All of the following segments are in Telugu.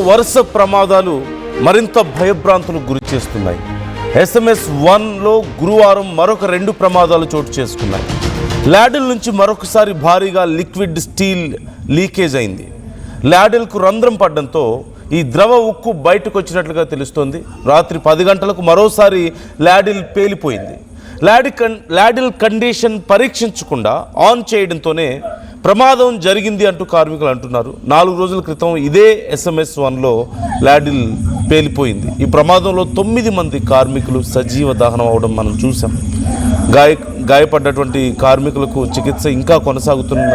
వరుస ప్రమాదాలు మరింత భయభ్రాంతులకు గురి చేస్తున్నాయి. SMS-1లో గురువారం మరొక 2 ప్రమాదాలు చోటు చేసుకున్నాయి. ల్యాడిల్ నుంచి మరొకసారి భారీగా లిక్విడ్ స్టీల్ లీకేజ్ అయింది. ల్యాడిల్కు రంధ్రం పడడంతో ఈ ద్రవ ఉక్కు బయటకు వచ్చినట్లుగా తెలుస్తోంది. రాత్రి 10 గంటలకు మరోసారి ల్యాడిల్ పేలిపోయింది. ల్యాడిల్ కండిషన్ పరీక్షించకుండా ఆన్ చేయడంతోనే ప్రమాదం జరిగింది అంటూ కార్మికులు అంటున్నారు. 4 రోజుల క్రితం ఇదే SMS-1లో ల్యాడిల్ పేలిపోయింది. ఈ ప్రమాదంలో 9 మంది కార్మికులు సజీవ దహనం అవడం మనం చూసాం. గాయపడ్డటువంటి కార్మికులకు చికిత్స ఇంకా కొనసాగుతున్న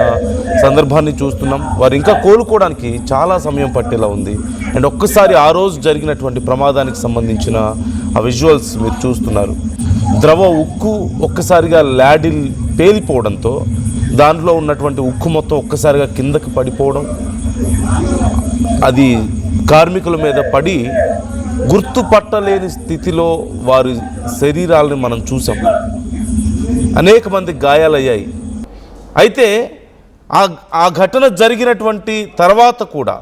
సందర్భాన్ని చూస్తున్నాం. వారు ఇంకా కోలుకోవడానికి చాలా సమయం పట్టేలా ఉంది. అండ్ ఒక్కసారి ఆ రోజు జరిగినటువంటి ప్రమాదానికి సంబంధించిన ఆ విజువల్స్ మీరు చూస్తున్నారు. ద్రవ ఉక్కు ఒక్కసారిగా ల్యాడిల్ పేలిపోవడంతో దాంట్లో ఉన్నటువంటి ఉక్కు మొత్తం ఒక్కసారిగా కిందకి పడిపోవడం, అది కార్మికుల మీద పడి గుర్తుపట్టలేని స్థితిలో వారి శరీరాలను మనం చూసాం. అనేక మంది గాయాలయ్యాయి. అయితే ఆ ఘటన జరిగినటువంటి తర్వాత కూడా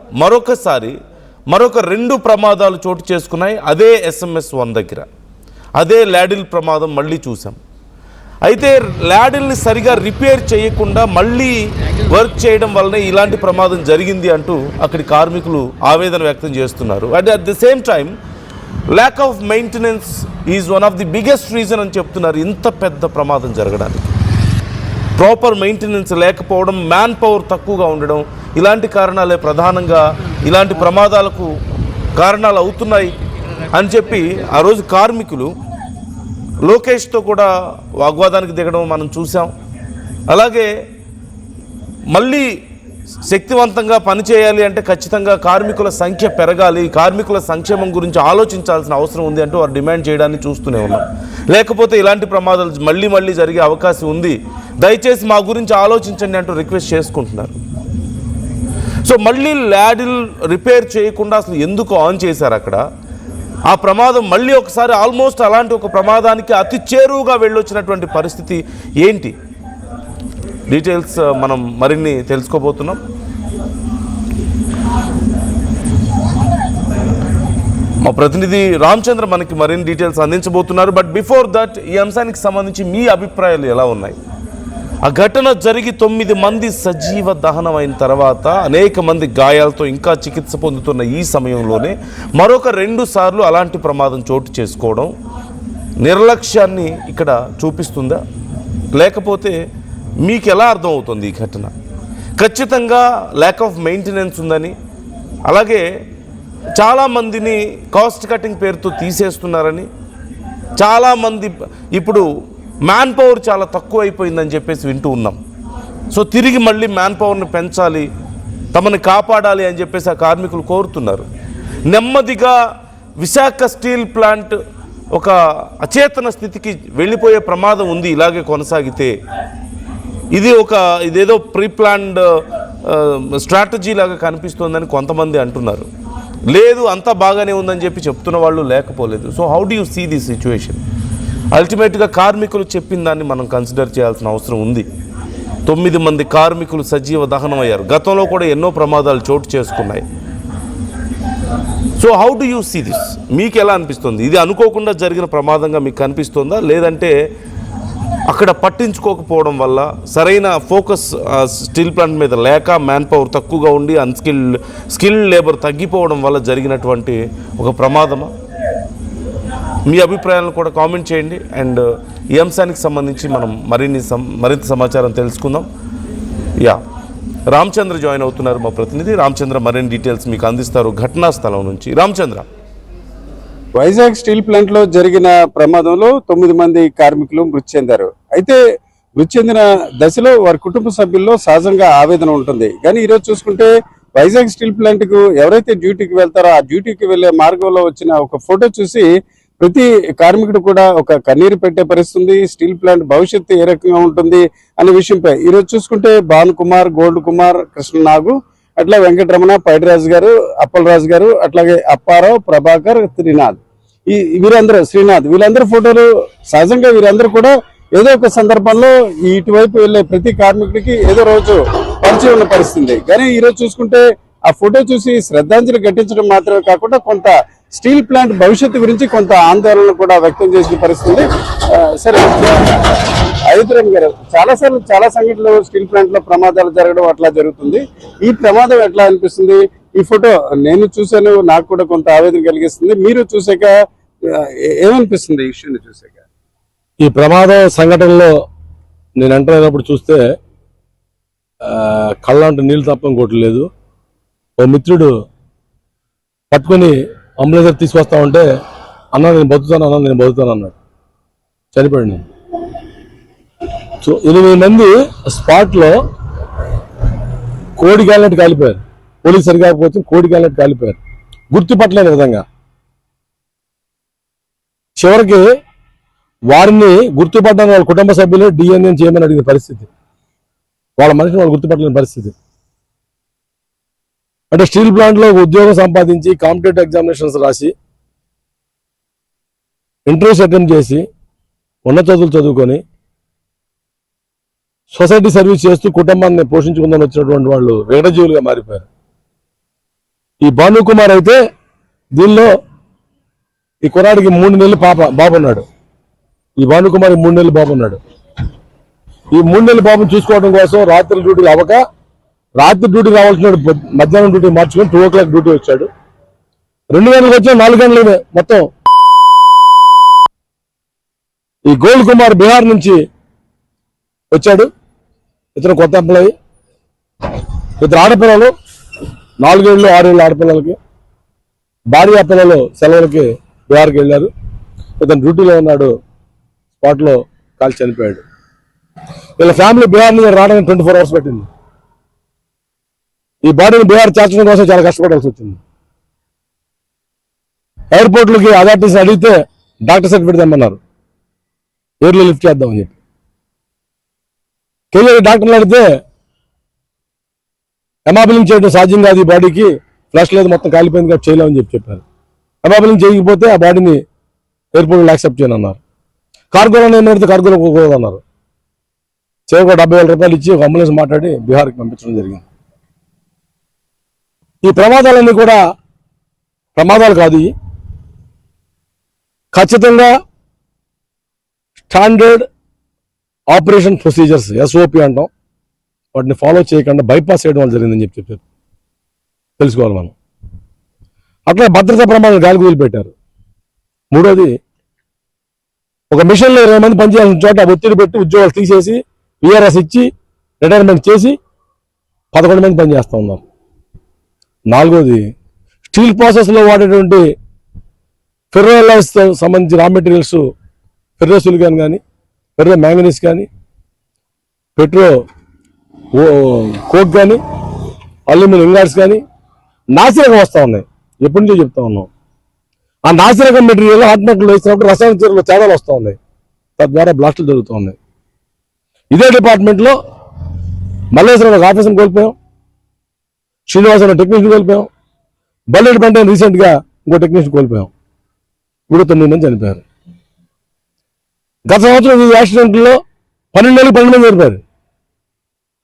మరొక 2 ప్రమాదాలు చోటు చేసుకున్నాయి. అదే SMS-1 దగ్గర అదే ల్యాడిల్ ప్రమాదం మళ్ళీ చూసాం. అయితే ల్యాడిల్ని సరిగా రిపేర్ చేయకుండా మళ్ళీ వర్క్ చేయడం వల్లనే ఇలాంటి ప్రమాదం జరిగింది అంటూ అక్కడి కార్మికులు ఆవేదన వ్యక్తం చేస్తున్నారు. And at the same time lack of maintenance is one of the biggest reason అని చెప్తున్నారు ఇంత పెద్ద ప్రమాదం జరగడానికి. ప్రాపర్ మెయింటెనెన్స్ లేకపోవడం, మ్యాన్ పవర్ తక్కువగా ఉండడం, ఇలాంటి కారణాలే ప్రధానంగా ఇలాంటి ప్రమాదాలకు కారణాలు అవుతున్నాయి అని చెప్పి ఆ రోజు కార్మికులు లోకేష్తో కూడా వాగ్వాదానికి దిగడం మనం చూసాం. అలాగే మళ్ళీ శక్తివంతంగా పనిచేయాలి అంటే ఖచ్చితంగా కార్మికుల సంఖ్య పెరగాలి, కార్మికుల సంక్షేమం గురించి ఆలోచించాల్సిన అవసరం ఉంది అంటూ వారు డిమాండ్ చేయడాన్ని చూస్తూనే ఉన్నాం. లేకపోతే ఇలాంటి ప్రమాదాలు మళ్ళీ జరిగే అవకాశం ఉంది, దయచేసి మా గురించి ఆలోచించండి అంటూ రిక్వెస్ట్ చేసుకుంటున్నారు. సో మళ్ళీ ల్యాడిల్ రిపేర్ చేయకుండా అసలు ఎందుకు ఆన్ చేశారు అక్కడ? ఆ ప్రమాదం మళ్ళీ ఒకసారి ఆల్మోస్ట్ అలాంటి ఒక ప్రమాదానికి అతి చేరువుగా వెళ్ళొచ్చినటువంటి పరిస్థితి ఏంటి? డీటెయిల్స్ మనం మరిన్ని తెలుసుకోబోతున్నాం. మా ప్రతినిధి రామచంద్ర మనకి మరిన్ని డీటెయిల్స్ అందించబోతున్నారు. బట్ బిఫోర్ దట్ ఈ అంశానికి సంబంధించి మీ అభిప్రాయాలు ఎలా ఉన్నాయి? ఆ ఘటన జరిగి 9 మంది సజీవ దహనం అయిన తర్వాత అనేక మంది గాయాలతో ఇంకా చికిత్స పొందుతున్న ఈ సమయంలోనే మరొక 2 సార్లు అలాంటి ప్రమాదం చోటు చేసుకోవడం నిర్లక్ష్యాన్ని ఇక్కడ చూపిస్తుందా, లేకపోతే మీకు ఎలా అర్థమవుతుంది ఈ ఘటన? ఖచ్చితంగా ల్యాక్ ఆఫ్ మెయింటెనెన్స్ ఉందని, అలాగే చాలామందిని కాస్ట్ కటింగ్ పేరుతో తీసేస్తున్నారని, చాలామంది ఇప్పుడు మ్యాన్ పవర్ చాలా తక్కువ అయిపోయిందని చెప్పేసి వింటూ ఉన్నాం. సో తిరిగి మళ్ళీ మ్యాన్ పవర్ని పెంచాలి, తమని కాపాడాలి అని చెప్పేసి ఆ కార్మికులు కోరుతున్నారు. నెమ్మదిగా విశాఖ స్టీల్ ప్లాంట్ ఒక అచేతన స్థితికి వెళ్ళిపోయే ప్రమాదం ఉంది ఇలాగే కొనసాగితే. ఇదేదో ప్రీ ప్లాన్డ్ స్ట్రాటజీ లాగా కనిపిస్తోందని కొంతమంది అంటున్నారు. లేదు, అంతా బాగానే ఉందని చెప్పి చెప్తున్న వాళ్ళు లేకపోలేదు. So how do you see the situation? అల్టిమేట్గా కార్మికులు చెప్పిన దాన్ని మనం కన్సిడర్ చేయాల్సిన అవసరం ఉంది. 9 మంది కార్మికులు సజీవ దహనం అయ్యారు. గతంలో కూడా ఎన్నో ప్రమాదాలు చోటు చేసుకున్నాయి. So how do you see this? మీకు ఎలా అనిపిస్తుంది? ఇది అనుకోకుండా జరిగిన ప్రమాదంగా మీకు అనిపిస్తుందా, లేదంటే అక్కడ పట్టించుకోకపోవడం వల్ల, సరైన ఫోకస్ స్టీల్ ప్లాంట్ మీద లేక, మ్యాన్ పవర్ తక్కువగా ఉండి స్కిల్డ్ లేబర్ తగ్గిపోవడం వల్ల జరిగినటువంటి ఒక ప్రమాదమా? మీ అభిప్రాయాలను కూడా కామెంట్ చేయండి. అండ్ ఈ అంశానికి సంబంధించి మనం మరింత సమాచారం తెలుసుకుందాం. రామచంద్ర జాయిన్ అవుతున్నారు, మా ప్రతినిధి రామచంద్ర మరిన్ని డీటెయిల్స్ మీకు అందిస్తారు ఘటనా స్థలం నుంచి. రామచంద్ర, వైజాగ్ స్టీల్ ప్లాంట్ లో జరిగిన ప్రమాదంలో 9 మంది కార్మికులు మృతి చెందారు. అయితే మృతి చెందిన దశలో వారి కుటుంబ సభ్యుల్లో సహజంగా ఆవేదన ఉంటుంది. కానీ ఈరోజు చూసుకుంటే వైజాగ్ స్టీల్ ప్లాంట్ కు ఎవరైతే డ్యూటీకి వెళ్తారో ఆ డ్యూటీకి వెళ్లే మార్గంలో వచ్చిన ఒక ఫోటో చూసి ప్రతి కార్మికుడు కూడా ఒక కన్నీరు పెట్టే పరిస్థితి. స్టీల్ ప్లాంట్ భవిష్యత్తు ఏ రకంగా ఉంటుంది అనే విషయంపై ఈరోజు చూసుకుంటే భాను కుమార్, గోల్డ్ కుమార్, కృష్ణనాగు, అట్లా వెంకటరమణ, పైడిరాజు గారు, అప్పలరాజు గారు, అట్లాగే అప్పారావు, ప్రభాకర్, శ్రీనాథ్, వీళ్ళందరూ ఫోటోలు సహజంగా వీరందరూ కూడా ఏదో ఒక సందర్భంలో ఇటువైపు వెళ్లే ప్రతి కార్మికుడికి ఏదో రోజు పరిచయం ఉన్న పరిస్థితి. కానీ ఈరోజు చూసుకుంటే ఆ ఫోటో చూసి శ్రద్ధాంజలి ఘటించడం మాత్రమే కాకుండా కొంత స్టీల్ ప్లాంట్ భవిష్యత్తు గురించి కొంత ఆందోళన కూడా వ్యక్తం చేసిన పరిస్థితి. సరే అయోధ్యరామ్ గారు, చాలా సంఘటనలు స్టీల్ ప్లాంట్ లో ప్రమాదాలు జరగడం అట్లా జరుగుతుంది. ఈ ప్రమాదం ఎట్లా అనిపిస్తుంది? ఈ ఫోటో నేను చూశాను, నాకు కూడా కొంత ఆవేదన కలిగిస్తుంది. మీరు చూసాక ఏమనిపిస్తుంది ఈ ఇష్యూని చూసాక? ఈ ప్రమాదం సంఘటనలో నేను ఎంటర్ అయినప్పుడు చూస్తే కళ్ళంటే నీళ్ళు తప్ప ఇంకోటి లేదు. ఓ మిత్రుడు పట్టుకొని అంబులెన్స్ తీసుకొస్తా ఉంటే అన్న నేను బతుకుతాను అన్నాడు. చనిపోయాడు. నేను సో 8 మంది స్పాట్లో కోడి కాలినట్టు కాలిపోయారు. పోలీసు సరికాకపోతే కోడి కాలినట్టు కాలిపోయారు, గుర్తుపట్టలేని విధంగా. చివరికి వారిని గుర్తుపట్టని వాళ్ళ కుటుంబ సభ్యులే డిఎన్ఏ చేయమని అడిగిన పరిస్థితి. వాళ్ళ మనిషిని వాళ్ళు గుర్తుపట్టలేని పరిస్థితి. అంటే స్టీల్ ప్లాంట్లో ఉద్యోగం సంపాదించి కాంపిటేటివ్ ఎగ్జామినేషన్స్ రాసి ఇంటర్వ్యూస్ అటెంప్ట్ చేసి ఉన్నత చదువులు చదువుకొని సొసైటీ సర్వీస్ చేస్తూ కుటుంబాన్ని పోషించుకుందని వచ్చినటువంటి వాళ్ళు విఘటజీవులుగా మారిపోయారు. ఈ భానుకుమార్ అయితే దీనిలో ఈ కుర్రాడికి 3 నెలలు బాబు ఉన్నాడు. ఈ భానుకుమార్ 3 నెలలు బాబు ఉన్నాడు. ఈ 3 నెలల బాబుని చూసుకోవడం కోసం రాత్రి డ్యూటీలు అవ్వక, రాత్రి డ్యూటీ రావాల్సిన మధ్యాహ్నం డ్యూటీ మార్చుకొని 2 o'clock డ్యూటీ వచ్చాడు. 2 గంటలకు వచ్చా 4 గంటలనే మొత్తం. ఈ గోల్డ్ కుమార్ బీహార్ నుంచి వచ్చాడు. ఇతను కొత్త ఎంప్లాయీ. ఇతను ఆడపిల్లలు 4 ఏళ్ళు 6 ఏళ్ళు ఆడపిల్లలకి, భార్య పిల్లలు సెలవులకి బీహార్కి వెళ్ళారు. ఇతను డ్యూటీలో ఉన్నాడు. స్పాట్లో కాల్చి చనిపోయాడు. వీళ్ళ ఫ్యామిలీ బీహార్ నుంచి రావడానికి 24 hours పట్టింది. ఈ బాడీని బీహార్ చేర్చడం కోసం చాలా కష్టపడాల్సి వచ్చింది. ఎయిర్పోర్ట్లకి అథారిటీస్ అడిగితే డాక్టర్ సర్టిఫికేట్ తెమ్మన్నారు, ఎయిర్లో లిఫ్ట్ చేద్దామని చెప్పి. కేజీ డాక్టర్లు అడిగితే ఎమాబిలింగ్ చేయడం సాధ్యం కాదు, ఈ బాడీకి ఫ్లష్ లేదు, మొత్తం కాలిపోయింది కాబట్టి చేయలేమని చెప్పారు. ఎమాబిలింగ్ చేయకపోతే ఆ బాడీని ఎయిర్పోర్ట్లో యాక్సెప్ట్ చేయను అన్నారు. కార్గోలో ఏమైతే కార్గోలో పోకూడదన్నారు. చివరికి 70,000 రూపాయలు ఇచ్చి ఒక అంబులెన్స్ మాట్లాడి బీహార్కి పంపించడం జరిగింది. ఈ ప్రమాదాలన్నీ కూడా ప్రమాదాలు కాదు, ఖచ్చితంగా స్టాండర్డ్ ఆపరేషన్ ప్రొసీజర్స్ SOP అంటాం, వాటిని ఫాలో చేయకుండా బైపాస్ చేయడం వల్ల జరిగిందని చెప్పారు. తెలుసుకోవాలి మనం. అట్లా భద్రతా ప్రమాదాలు గాలికి వదిలిపెట్టారు. మూడోది, ఒక మిషన్లో 20 మంది పనిచేయాల్సిన చోట ఒత్తిడి పెట్టి ఉద్యోగాలు తీసేసి VRS ఇచ్చి రిటైర్మెంట్ చేసి 11 మంది పనిచేస్తూ ఉన్నారు. నాలుగోది, స్టీల్ ప్రాసెస్లో వాడేటువంటి ఫెర్రోలైజ్తో సంబంధించి రా మెటీరియల్స్, ఫెర్రోసిలికాన్ కానీ, ఫెర్రో మ్యాంగనీస్ కానీ, పెట్రో కోక్ కానీ, అల్యూమినియం ఇంగాట్స్ కానీ నాసిరకం వస్తూ ఉన్నాయి. ఎప్పటి నుంచో చెప్తా ఉన్నాం. ఆ నాసిరకం మెటీరియల్ ఆత్మహత్యలు వేసినప్పుడు రసాయన చర్యలు తేడాలు వస్తూ ఉన్నాయి. తద్వారా బ్లాస్టులు జరుగుతూ ఉన్నాయి. ఇదే డిపార్ట్మెంట్లో మల్లేశ్వరం ఒక ఆఫీసర్ని కోల్పోయాం, శ్రీనివాసరావు టెక్నీషియన్ కోల్పోయాం, బల్లెడి పంట రీసెంట్గా ఇంకో టెక్నీషియన్ కోల్పోయాం. ఇప్పుడు 9 మంది చనిపోయారు. గత సంవత్సరం ఈ యాక్సిడెంట్లో 12 నెలలు 12 మంది చనిపోయారు.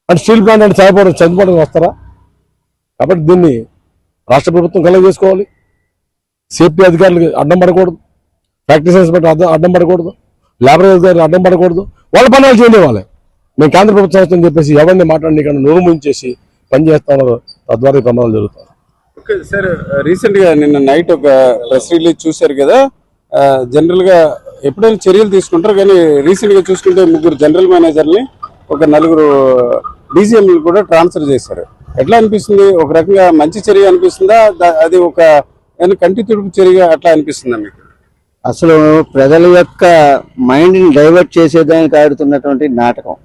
అంటే స్టీల్ ప్లాంట్ అంటే చనిపోవడం వస్తారా? కాబట్టి దీన్ని రాష్ట్ర ప్రభుత్వం కలెక్ట్ చేసుకోవాలి. సేఫ్టీ అధికారులకు అడ్డం పడకూడదు, ఫ్యాక్టరీస్ ఇన్స్పెక్టర్ అడ్డం పడకూడదు, లేబర్ అధికారులు అడ్డం పడకూడదు. వాళ్ళ పనులు చేయనివ్వాలి. మేము కేంద్ర ప్రభుత్వ సంస్థ అని చెప్పేసి ఎవరిని మాట్లాడి నోరుముంచేసి పనిచేస్తా ఉన్నారు. తద్వారా ఈ ప్రమాదాలు జరుగుతాయి. ఓకే సార్, రీసెంట్ గా నిన్న నైట్ ఒక ప్రెస్ రిలీజ్ చూశారు కదా. జనరల్ గా ఎప్పుడైనా చర్యలు తీసుకుంటారు, కానీ రీసెంట్ గా చూసుకుంటే 3 జనరల్ మేనేజర్ని, ఒక 4 DGMలు కూడా ట్రాన్స్ఫర్ చేశారు. ఎట్లా అనిపిస్తుంది? ఒక రకంగా మంచి చర్య అనిపిస్తుందా, అది ఒక కంటి తుడుపు చర్య అట్లా అనిపిస్తుందా మీకు? అసలు ప్రజల యొక్క మైండ్ని డైవర్ట్ చేసేదానికి ఆడుతున్నటువంటి నాటకం.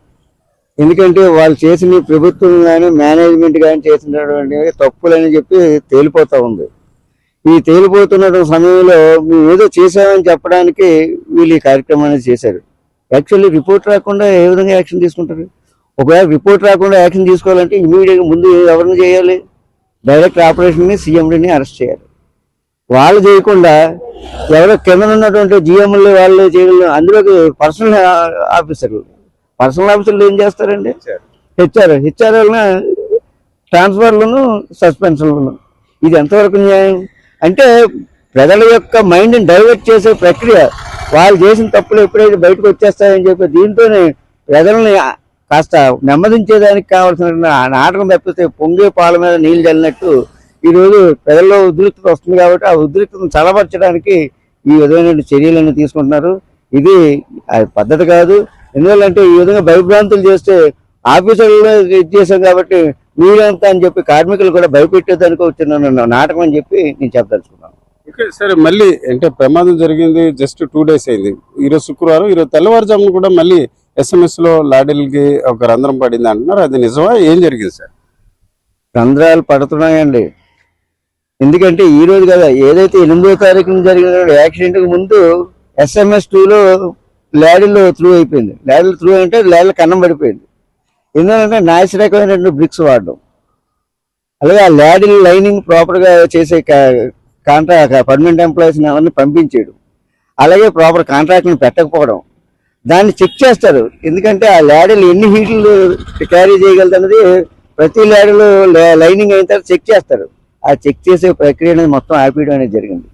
ఎందుకంటే వాళ్ళు చేసిన ప్రభుత్వం కానీ మేనేజ్మెంట్ కానీ చేసినటువంటి తప్పులని చెప్పి తేలిపోతూ ఉంది. ఈ తేలిపోతున్న సమయంలో మేము ఏదో చేసామని చెప్పడానికి వీళ్ళు ఈ కార్యక్రమాన్ని చేశారు. యాక్చువల్లీ రిపోర్ట్ రాకుండా ఏ విధంగా యాక్షన్ తీసుకుంటారు? ఒకవేళ రిపోర్ట్ రాకుండా యాక్షన్ తీసుకోవాలంటే ఇమీడియట్గా ముందు ఎవరిని చేయాలి? డైరెక్టర్ ఆపరేషన్ని CMDని అరెస్ట్ చేయాలి. వాళ్ళు చేయకుండా ఎవరో కింద ఉన్నటువంటి GMలు వాళ్ళు చేయగలరు. అందులోకి పర్సనల్ ఆఫీసర్లు ఏం చేస్తారండి? హెచ్ఆర్ వాళ్ళని ట్రాన్స్ఫర్లను, సస్పెన్షన్లను. ఇది ఎంతవరకు న్యాయం? అంటే ప్రజల యొక్క మైండ్ని డైవర్ట్ చేసే ప్రక్రియ. వాళ్ళు చేసిన తప్పులు ఎప్పుడైతే బయటకు వచ్చేస్తాయని చెప్పి దీంతోనే ప్రజల్ని కాస్త నెమ్మదించేదానికి కావాల్సిన నాటకం తప్పిస్తే పొంగే పాల మీద నీళ్లు చల్లినట్టు ఈరోజు ప్రజల్లో ఉద్రిక్తత వస్తుంది. కాబట్టి ఆ ఉద్రిక్తతను చల్లబరచడానికి ఈ విధమైన చర్యలను తీసుకుంటున్నారు. ఇది పద్ధతి కాదు. ఎందువల్లంటే ఈ విధంగా భయభ్రాంతులు చేస్తే ఆఫీసర్లు ఇది చేశాం కాబట్టి మీరంతా అని చెప్పి కార్మికులు కూడా భయపెట్టేదానికి వచ్చిన నాటకం అని చెప్పి నేను చెప్పదలుచుకున్నాను. ఓకే, సరే. మళ్ళీ అంటే ప్రమాదం జరిగింది జస్ట్ 2 days అయింది. ఈరోజు శుక్రవారం, ఈరోజు తెల్లవారుజామున కూడా మళ్ళీ SMS లో లాడీలకి ఒక రంధ్రం పడింది అంటున్నారు. అది నిజమా? ఏం జరిగింది సార్? రంధ్రాలు పడుతున్నాయండి. ఎందుకంటే ఈ రోజు కదా, ఏదైతే 8వ తారీఖున జరిగిన యాక్సిడెంట్కి ముందు SMS 2లో లాడీలో త్రూ అయిపోయింది. లాడీలు త్రూ అంటే లాడీలు కన్నం పడిపోయింది. ఎందుకంటే నాసిరకమైనటువంటి బ్రిక్స్ వాడడం, అలాగే ఆ లాడీలు లైనింగ్ ప్రాపర్గా చేసే కాంట్రాక్ట్ పర్మనెంట్ ఎంప్లాయీస్ని అవన్నీ పంపించేయడం, అలాగే ప్రాపర్ కాంట్రాక్ట్ని పెట్టకపోవడం. దాన్ని చెక్ చేస్తారు. ఎందుకంటే ఆ లాడీలు ఎన్ని హీట్లు క్యారీ చేయగలుగుతున్నది ప్రతి లాడీలో లైనింగ్ అయిన తర్వాత చెక్ చేస్తారు. ఆ చెక్ చేసే ప్రక్రియ అనేది మొత్తం ఆపేయడం అనేది జరిగింది.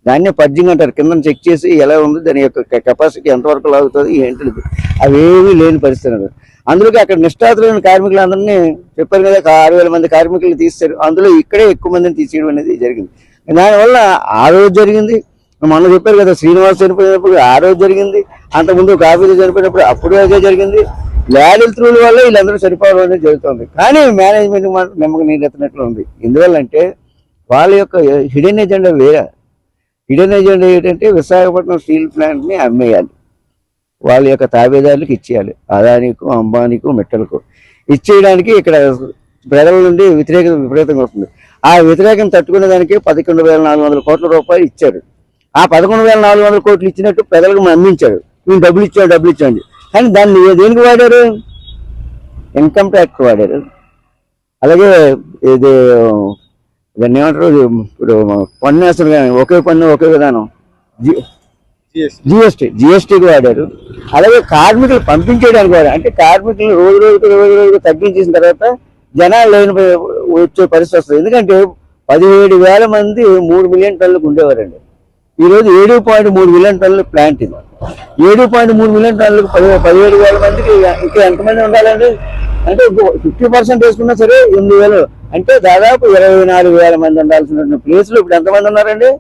దాన్నే పడ్జింగ్ అంటారు. కింద చెక్ చేసి ఎలా ఉంది, దాని యొక్క కెపాసిటీ ఎంతవరకు లాగుతుంది ఏంటిది, అవేమీ లేని పరిస్థితి. అందులోకి అక్కడ నిష్ఠాతులైన కార్మికులందరినీ చెప్పారు కదా, 6,000 మంది కార్మికులు తీస్తారు. అందులో ఇక్కడే ఎక్కువ మందిని తీసేయడం అనేది జరిగింది. దానివల్ల ఆ రోజు జరిగింది. మొన్న చెప్పారు కదా, శ్రీనివాస్ చనిపోయినప్పుడు ఆ రోజు జరిగింది. అంతకుముందు ఒక ఆఫీసర్ చనిపోయినప్పుడు అప్పుడు అదే జరిగింది. లాడీల త్రూల వల్ల వీళ్ళందరూ చనిపోవడం అనేది జరుగుతుంది. కానీ మేనేజ్మెంట్ నమ్మకం నీరెత్తినట్లు ఉంది. ఎందువల్లంటే వాళ్ళ యొక్క హిడెన్ ఎజెండా వేరే. హిడెన్ ఎజెండా ఏంటంటే విశాఖపట్నం స్టీల్ ప్లాంట్ని అమ్మేయాలి, వాళ్ళ యొక్క తాబేదారులకు ఇచ్చేయాలి. అదానికి, అంబానీకు, మిట్టలకు ఇచ్చేయడానికి ఇక్కడ ప్రజల నుండి వ్యతిరేకత విపరీతంగా వస్తుంది. ఆ వ్యతిరేకం తట్టుకునే దానికి 11,400 కోట్ల రూపాయలు ఇచ్చారు. ఆ 11,400 కోట్లు ఇచ్చినట్టు ప్రజలకు నమ్మించారు. మేము డబ్బులు ఇచ్చాండి. కానీ దాన్ని దేనికి వాడారు? ఇన్కమ్ ట్యాక్స్ వాడారు. అలాగే ఇది దాన్ని ఏమంటారు, ఇప్పుడు పన్ను వేస్తారు కానీ ఒకే పన్ను ఒకే విధానం, జిఎస్టీకి వాడారు. అలాగే కార్మికులు పంపించేయడానికి వాడారు. అంటే కార్మికులు రోజు రోజుకు తగ్గించేసిన తర్వాత జనాలు లేని వచ్చే పరిస్థితి వస్తుంది. ఎందుకంటే 17,000 మంది 3 మిలియన్ టన్నులకు ఉండేవారండి. ఈరోజు 7.3 మిలియన్ టన్నుల ప్లాంట్ ఇది. 7.3 మిలియన్ టన్నులకు 17,000 మందికి ఇంకా ఎంతమంది ఉండాలండి? అంటే 50% వేసుకున్నా సరే 8,000, అంటే దాదాపు 24,000 మంది ఉండాల్సిన ప్లేస్లో ఇప్పుడు ఎంతమంది ఉన్నారండి?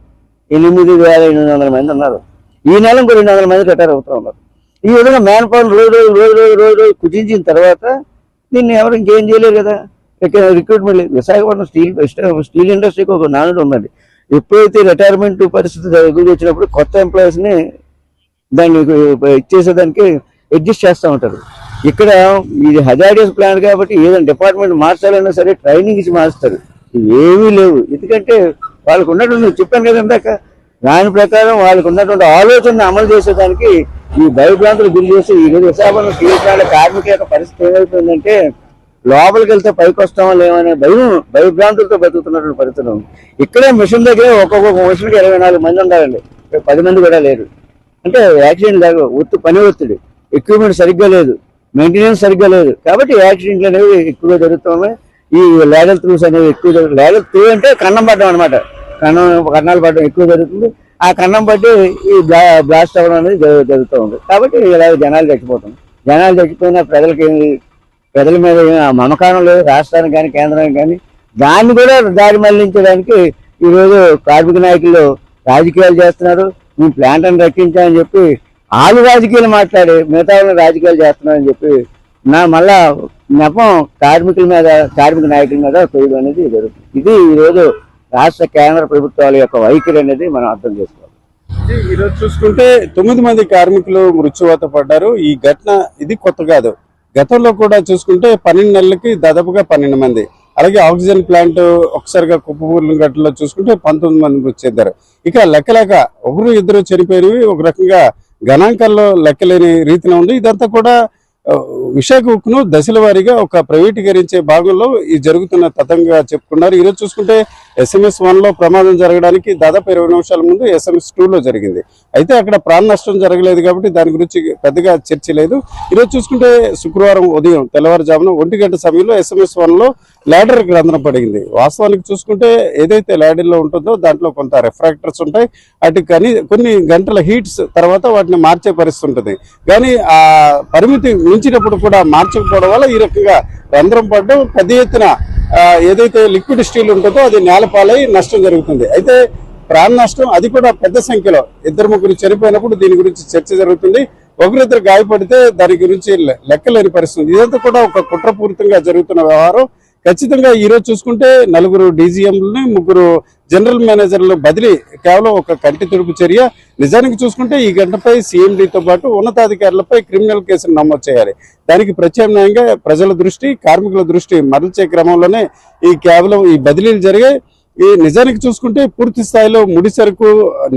8,800 మంది ఉన్నారు. ఈ నెల ఇంకో 200 మంది రిటైర్ అవుతూ ఉన్నారు. ఈ విధంగా మ్యాన్ పవర్ రోజు కుచించిన తర్వాత దీన్ని ఎవరు ఇంకేం చేయలేరు కదా. రిక్రూట్మెంట్ లేదు. విశాఖపట్నం స్టీల్ ఇండస్ట్రీకి ఒక నానుడు ఉందండి. ఎప్పుడైతే రిటైర్మెంట్ పరిస్థితి వచ్చినప్పుడు కొత్త ఎంప్లాయీస్ని దాన్ని ఇచ్చేసేదానికి అడ్జస్ట్ చేస్తూ ఉంటారు. ఇక్కడ ఇది హజార్డియస్ ప్లాంట్ కాబట్టి ఏదైనా డిపార్ట్మెంట్ మార్చాలన్నా సరే ట్రైనింగ్ ఇచ్చి మారుస్తారు. ఏమీ లేవు. ఎందుకంటే వాళ్ళకు ఉన్నటువంటి, చెప్పాను కదా ఇందాక, దాని ప్రకారం వాళ్ళకు ఉన్నటువంటి ఆలోచనను అమలు చేసేదానికి ఈ భయభ్రాంతులు గురి చేసి ఈరోజు విశాఖపట్నం స్టీల్ ప్లాంట్ కార్మికుల యొక్క పరిస్థితి ఏమైపోయిందంటే లోపలికి వెళ్తే పైకి వస్తామో లేవనే భయభ్రాంతులతో బతుకుతున్నటువంటి పరిస్థితి ఉంది. ఇక్కడే మిషన్ దగ్గర ఒక్కొక్క మిషన్కి 24 మంది ఉండాలండి. 10 మంది కూడా లేరు. అంటే యాక్సిడెంట్ లాగా పని ఒత్తిడి, ఎక్విప్మెంట్ సరిగ్గా లేదు, మెయింటెనెన్స్ సరిగ్గా లేదు. కాబట్టి యాక్సిడెంట్లు అనేవి ఎక్కువగా జరుగుతున్నాయి. ఈ లేడల్ త్రూస్ అనేవి ఎక్కువ లేడల్ త్రూ అంటే కన్నం పడ్డం అనమాట. కన్నాలు పడడం ఎక్కువ జరుగుతుంది. ఆ కన్నం బట్టి ఈ బ్లాస్ట్ అవ్వడం అనేది జరుగుతూ ఉంది. కాబట్టి ఇలా జనాలు చచ్చిపోయినా ప్రజల మీద మమకారం లేదు, రాష్ట్రానికి కానీ కేంద్రానికి కానీ. దాన్ని కూడా దారి మళ్లించడానికి ఈరోజు కార్మిక నాయకులు రాజకీయాలు చేస్తున్నారు. మేము ప్లాంట్ అని రక్షించామని చెప్పి వాళ్ళు రాజకీయాలు మాట్లాడి మిగతా వాళ్ళని రాజకీయాలు చేస్తున్నారని చెప్పి మళ్ళా నెపం కార్మికుల మీద, కార్మిక నాయకుల మీద చేయడం అనేది జరుగుతుంది. ఇది ఈరోజు రాష్ట్ర కేంద్ర ప్రభుత్వాల యొక్క వైఖరి అనేది మనం అర్థం చేసుకోవాలి. ఈరోజు చూసుకుంటే 9 మంది కార్మికులు మృత్యువాత పడ్డారు. ఈ ఘటన ఇది కొత్త కాదు. గతంలో కూడా చూసుకుంటే 12 నెలలకి దాదాపుగా 12 మంది. అలాగే ఆక్సిజన్ ప్లాంట్ ఒకసారిగా కుప్పపూర్ల ఘటనలో చూసుకుంటే 19 మంది మృతి చెందారు. ఇక లెక్కలేక 1-2 చనిపోయినవి ఒక రకంగా గణాంకాల్లో లెక్కలేని రీతిలో ఉంది. ఇదంతా కూడా విశాఖ ఉక్కును దశల వారీగా ఒక ప్రైవేటీకరించే భాగంలో ఈ జరుగుతున్న తతంగా చెప్పుకున్నారు. ఈరోజు చూసుకుంటే SMS 1లో ప్రమాదం జరగడానికి దాదాపు 20 నిమిషాల ముందు SMS 2లో జరిగింది. అయితే అక్కడ ప్రాణ నష్టం జరగలేదు కాబట్టి దాని గురించి పెద్దగా చర్చ లేదు. ఈరోజు చూసుకుంటే శుక్రవారం ఉదయం తెల్లవారుజామున 1 గంట సమయంలో SMS 1లో ల్యాడర్ రంధ్రం పడింది. వాస్తవానికి చూసుకుంటే ఏదైతే ల్యాడర్లో ఉంటుందో దాంట్లో కొంత రిఫ్రాక్టర్స్ ఉంటాయి. అటు కానీ కొన్ని గంటల హీట్స్ తర్వాత వాటిని మార్చే పరిస్థితి ఉంటుంది. కానీ ఆ పరిమితి మించినప్పుడు కూడా మార్చకపోవడం వల్ల ఈ రకంగా రంధ్రం పడడం, పెద్ద ఎత్తున ఏదైతే లిక్విడ్ స్టీల్ ఉంటుందో అది నేలపాలై నష్టం జరుగుతుంది. అయితే ప్రాణ నష్టం అది కూడా పెద్ద సంఖ్యలో 2-3 చనిపోయినప్పుడు దీని గురించి చర్చ జరుగుతుంది. ఒకరిద్దరు గాయపడితే దాని గురించి లెక్కలేని పరిస్థితి. ఇదంతా కూడా ఒక కుట్రపూరితంగా జరుగుతున్న వ్యవహారం. ఖచ్చితంగా ఈరోజు చూసుకుంటే 4 DGMలని 3 జనరల్ మేనేజర్లు బదిలీ కేవలం ఒక కంటి తుడుపు చర్య. నిజానికి చూసుకుంటే ఈ గంటపై CMDతో పాటు ఉన్నతాధికారులపై క్రిమినల్ కేసులు నమోదు చేయాలి. దానికి ప్రత్యామ్నాయంగా ప్రజల దృష్టి, కార్మికుల దృష్టి మరల్చే క్రమంలోనే కేవలం ఈ బదిలీలు జరిగాయి. ఈ నిజానికి చూసుకుంటే పూర్తి స్థాయిలో ముడిసరుకు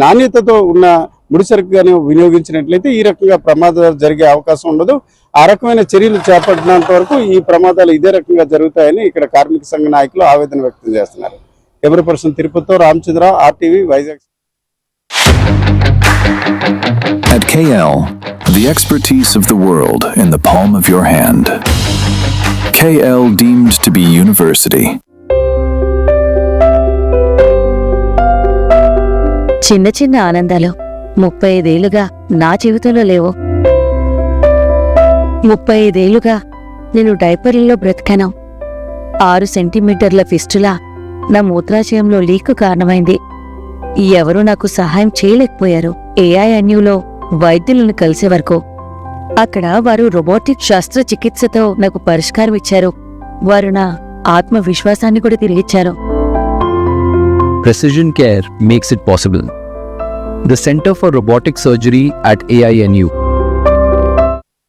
నాణ్యతతో ఉన్న ముడిసరుకు గాని వినియోగించినట్లయితే ఈ రకంగా ప్రమాదాలు జరిగే అవకాశం ఉండదు. ఆ రకమైన చర్యలు చేపట్టినంత వరకు ఈ ప్రమాదాలు ఇదే రకంగా జరుగుతాయని ఇక్కడ కార్మిక సంఘ నాయకులు ఆవేదన వ్యక్తం చేస్తున్నారు. కెమెరా పర్సన్ తిరుపతితో Ramachandra, RTV, Vizag. At KL, the expertise of the world in the palm of your hand. KL deemed to be university. చిన్న చిన్న ఆనందాలు 35 ఏళ్లుగా నా జీవితంలో లేవు. 35 ఏళ్లుగా నేను డైపర్లలో బ్రతికాను. 6 సెంటీమీటర్ల ఫిస్టులా నా మూత్రాశయంలో లీకు కారణమైంది. ఎవరూ నాకు సహాయం చేయలేకపోయారు. AINUలో వైద్యులను కలిసే వరకు. అక్కడ వారు రోబోటిక్ శస్త్రచికిత్సతో నాకు పరిష్కారం ఇచ్చారు. వారు నా ఆత్మవిశ్వాసాన్ని కూడా తిరిగిచ్చారు. Precision care makes it possible. The Center for Robotic Surgery at AINU